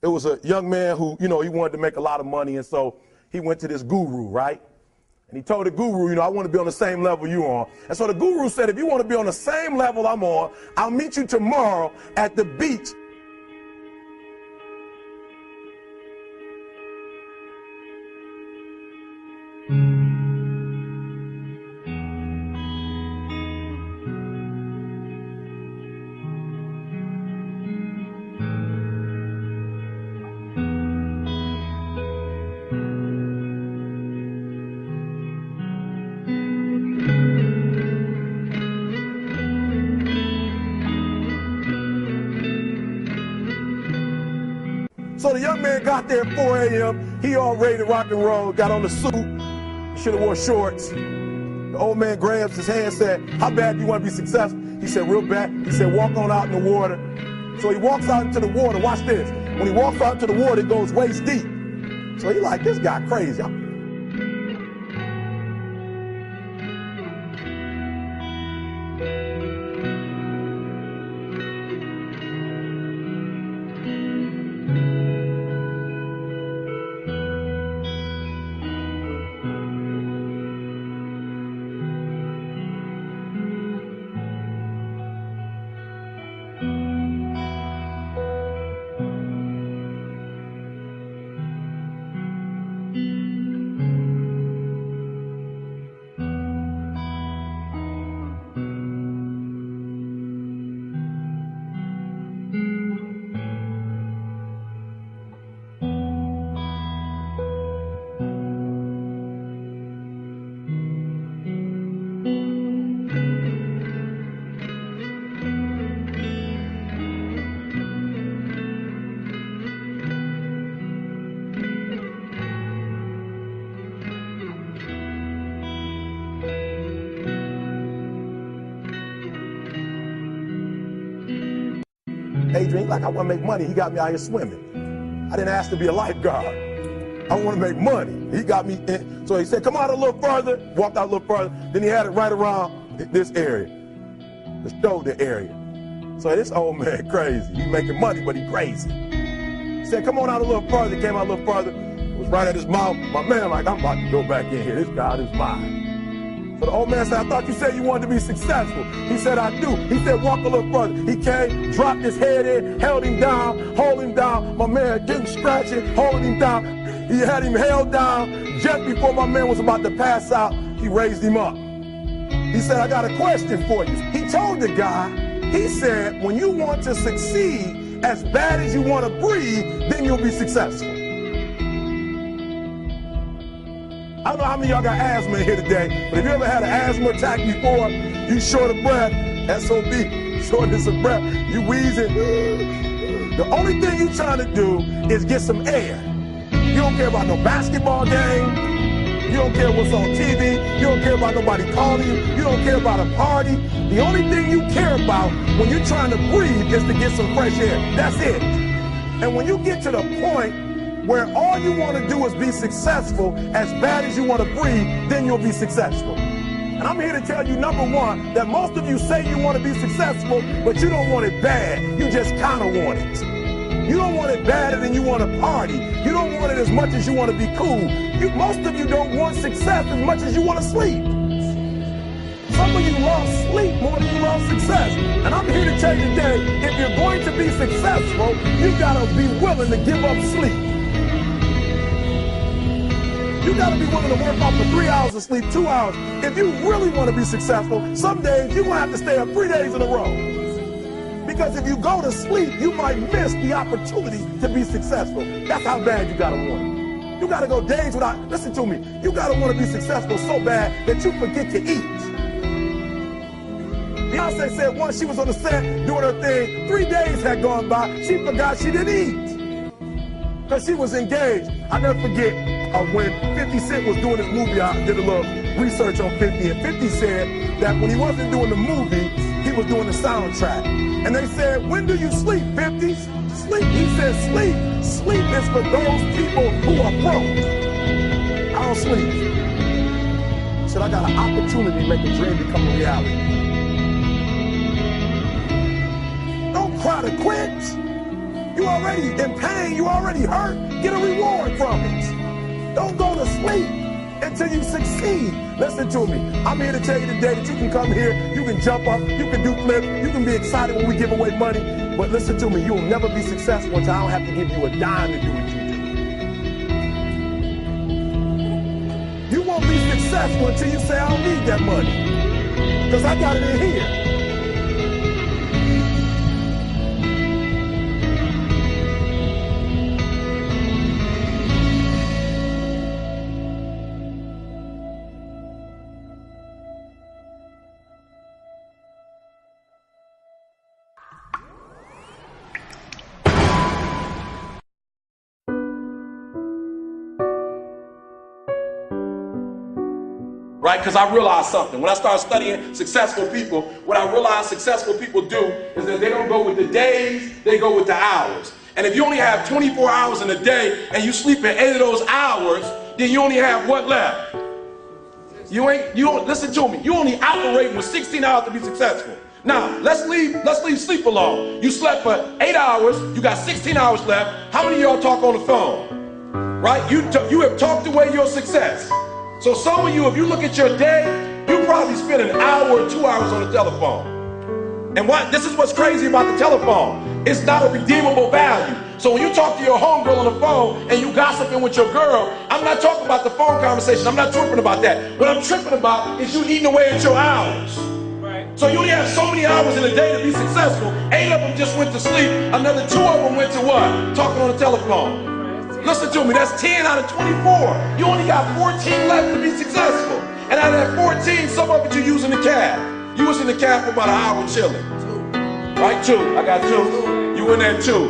it was a young man who, he wanted to make a lot of money, and so he went to this guru, right? And he told the guru, I want to be on the same level you're on. And so the guru said, if you want to be on the same level I'm on, I'll meet you tomorrow at the beach. So the young man got there at 4 a.m. He all ready to rock and roll, got on the suit, should have wore shorts. The old man grabs his hand and said, how bad do you want to be successful? He said, real bad. He said, walk on out in the water. So he walks out into the water. Watch this. When he walks out into the water, it goes waist deep. So he like, this guy crazy. Adrian, like, I want to make money. He got me out here swimming. I didn't ask to be a lifeguard. I want to make money. He got me in. So he said, come out a little further. Walked out a little further. Then he had it right around this area, the shoulder area. So this old man crazy. He making money, but he crazy. He said, come on out a little further. He came out a little further. It was right at his mouth. My man like, I'm about to go back in here. This God is mine. So the old man said, I thought you said you wanted to be successful. He said, I do. He said, walk a little further. He came, dropped his head in, held him down, hold him down. My man getting scratching, holding him down. He had him held down. Just before my man was about to pass out, he raised him up. He said, I got a question for you. He told the guy, he said, when you want to succeed as bad as you want to breathe, then you'll be successful. I don't know how many of y'all got asthma in here today, but if you ever had an asthma attack before, you short of breath, SOB, shortness of breath, you wheezing. The only thing you're trying to do is get some air. You don't care about no basketball game. You don't care what's on TV. You don't care about nobody calling you. You don't care about a party. The only thing you care about when you're trying to breathe is to get some fresh air. That's it. And when you get to the point where all you want to do is be successful as bad as you want to breathe, then you'll be successful. And I'm here to tell you, number one, that most of you say you want to be successful, but you don't want it bad. You just kind of want it. You don't want it badder than you want to party. You don't want it as much as you want to be cool. Most of you don't want success as much as you want to sleep. Some of you love sleep more than you love success. And I'm here to tell you today, if you're going to be successful, you got to be willing to give up sleep. You gotta be willing to work off for 3 hours of sleep, 2 hours. If you really want to be successful, some days you're gonna have to stay up 3 days in a row. Because if you go to sleep, you might miss the opportunity to be successful. That's how bad you gotta want it. You gotta go days without, listen to me, you gotta want to be successful so bad that you forget to eat. Beyonce said once she was on the set doing her thing, 3 days had gone by, she forgot she didn't eat. Because she was engaged. I never forget when 50 Cent was doing his movie, I did a little research on 50, and 50 said that when he wasn't doing the movie, he was doing the soundtrack. And they said, when do you sleep, 50? Sleep. He said, sleep. Sleep is for those people who are broke. I don't sleep. He said, I got an opportunity to make a dream become a reality. Don't cry to quit. You already in pain. You already hurt. Get a reward from it. Don't go to sleep until you succeed. Listen to me. I'm here to tell you today that you can come here, you can jump up, you can do flips, you can be excited when we give away money. But listen to me, you will never be successful until I don't have to give you a dime to do what you do. You won't be successful until you say, I don't need that money, because I got it in here. Right? Because I realized something. When I started studying successful people, what I realized successful people do is that they don't go with the days, they go with the hours. And if you only have 24 hours in a day and you sleep in 8 of those hours, then you only have what left? Listen to me. You only operating with 16 hours to be successful. Now, let's leave sleep alone. You slept for 8 hours, you got 16 hours left. How many of y'all talk on the phone? Right? You have talked away your success. So some of you, if you look at your day, you probably spend an hour or 2 hours on the telephone. And this is what's crazy about the telephone. It's not a redeemable value. So when you talk to your homegirl on the phone and you gossiping with your girl, I'm not talking about the phone conversation. I'm not tripping about that. What I'm tripping about is you eating away at your hours. Right. So you only have so many hours in a day to be successful. 8 of them just went to sleep. Another 2 of them went to what? Talking on the telephone. Listen to me, that's 10 out of 24. You only got 14 left to be successful. And out of that 14, some of it you're using the cab. You was in the cab for about an hour chilling. Right, 2. I got 2. You in there 2.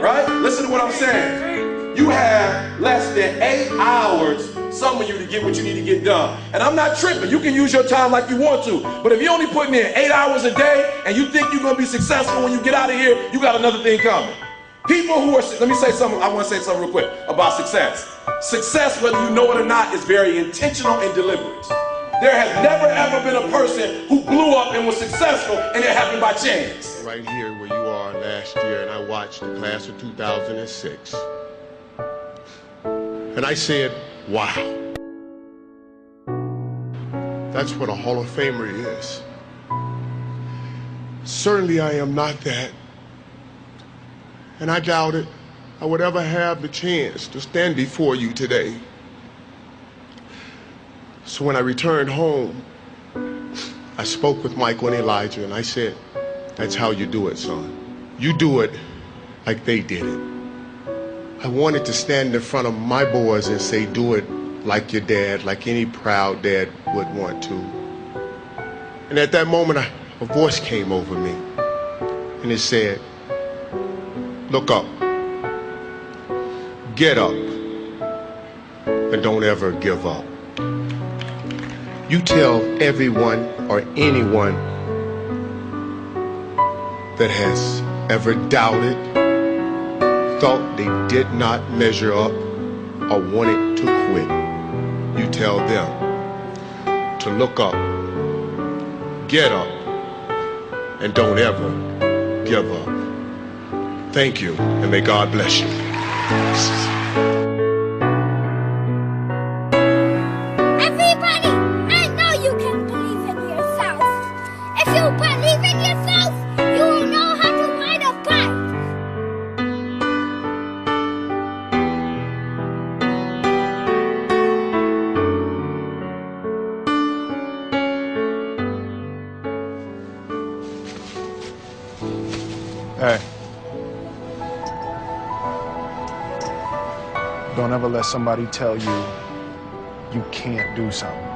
Right? Listen to what I'm saying. You have less than 8 hours, some of you, to get what you need to get done. And I'm not tripping. You can use your time like you want to. But if you're only putting in 8 hours a day and you think you're going to be successful when you get out of here, you got another thing coming. People who are, let me say something, I want to say something real quick about success. Success, whether you know it or not, is very intentional and deliberate. There has never ever been a person who blew up and was successful and it happened by chance. Right here where you are last year, and I watched the class of 2006. And I said, wow. That's what a Hall of Famer is. Certainly I am not that. And I doubted I would ever have the chance to stand before you today. So when I returned home, I spoke with Michael and Elijah, and I said, that's how you do it, son. You do it like they did it. I wanted to stand in front of my boys and say, do it like your dad, like any proud dad would want to. And at that moment, a voice came over me, and it said, look up, get up, and don't ever give up. You tell everyone or anyone that has ever doubted, thought they did not measure up, or wanted to quit, you tell them to look up, get up, and don't ever give up. Thank you, and may God bless you. Everybody, I know you can believe in yourself. If you believe in yourself, you will know how to ride a bike. Hey. Don't ever let somebody tell you you can't do something.